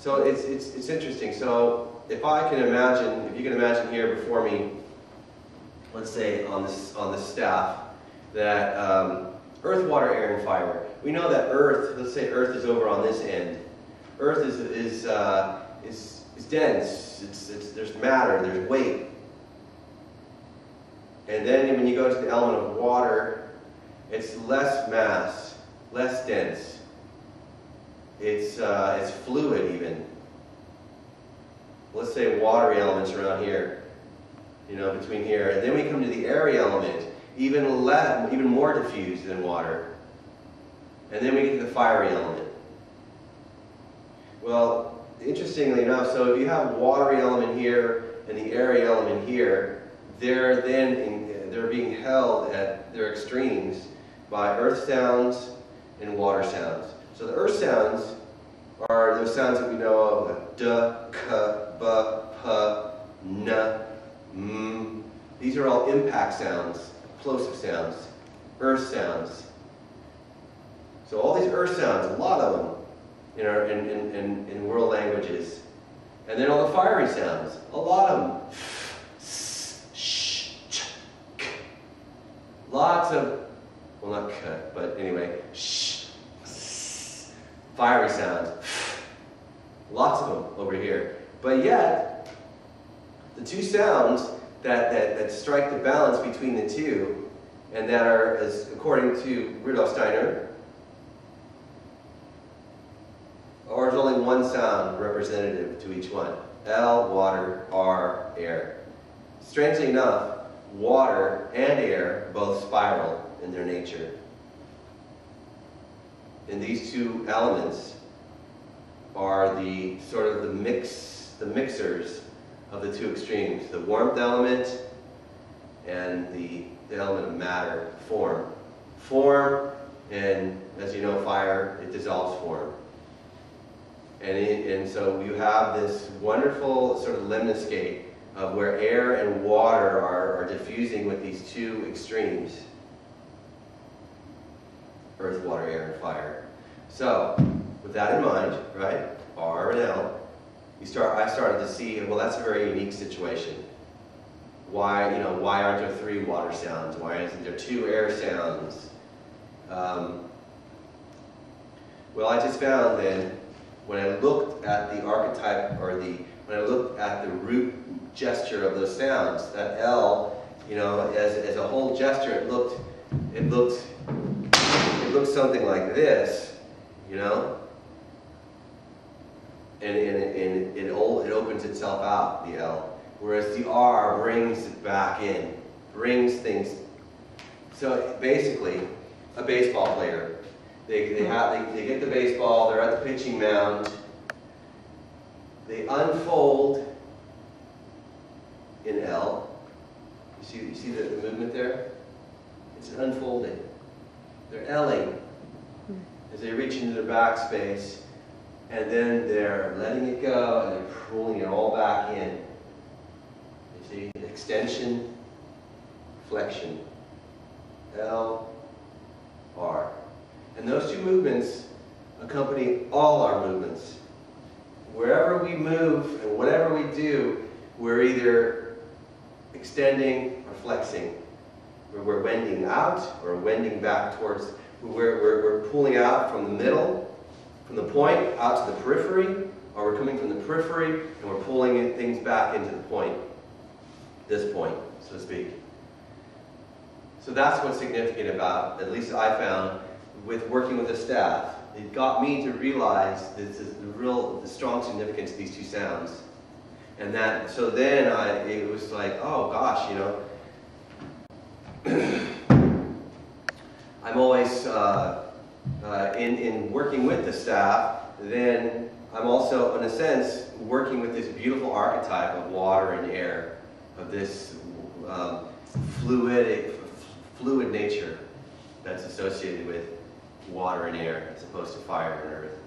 So it's interesting. So if I can imagine, if you can imagine here before me, let's say on this staff, that earth, water, air, and fire. We know that earth. Let's say earth is over on this end. Earth is dense. There's matter. There's weight. And then when you go to the element of water, it's less mass, less dense. It's fluid even. Let's say watery elements around here, you know, between here. And then we come to the airy element, even more diffused than water. And then we get to the fiery element. Well, interestingly enough, so if you have watery element here and the airy element here, they're being held at their extremes by earth sounds and water sounds. So the earth sounds are those sounds that we know of, like d, k, b, p, n, m. These are all impact sounds, plosive sounds, earth sounds. So all these earth sounds, a lot of them in world languages. And then all the fiery sounds, a lot of them. Lots of, well, not k, but anyway, fiery sounds. Lots of them over here. But yet, the two sounds that strike the balance between the two, and that are, as according to Rudolf Steiner, or there's only one sound representative to each one. L, water, R, air. Strangely enough, water and air both spiral in their nature. And these two elements are the sort of the mixers of the two extremes, the warmth element and the element of matter, form. Form, and as you know, fire, it dissolves form. And so you have this wonderful sort of lemniscate of where air and water are diffusing with these two extremes. Earth, water, air, and fire. So, with that in mind, right, R and L, I started to see, well, that's a very unique situation. Why aren't there 3 water sounds? Why isn't there 2 air sounds? Well, I just found then, when I looked at the archetype, when I looked at the root gesture of those sounds, that L, as a whole gesture, it looked something like this, and it opens itself out, the L, whereas the R brings it back in, brings things. So basically, a baseball player, they get the baseball, they're at the pitching mound, they unfold in L. You see the movement there? It's an unfolding. They're L'ing as they reach into their backspace, and then they're letting it go and they're pulling it all back in. You see? Extension, flexion. L, R. And those two movements accompany all our movements. Wherever we move and whatever we do, we're either extending or flexing. We're wending out or wending back towards, we're pulling out from the middle, from the point out to the periphery, or we're coming from the periphery and we're pulling things back into the point, this point, so to speak. So that's what's significant about, at least I found, with working with the staff. It got me to realize the strong significance of these two sounds. And so then it was like, oh gosh, I'm always, in working with the staff, then I'm also, in a sense, working with this beautiful archetype of water and air, of this fluid nature that's associated with water and air as opposed to fire and earth.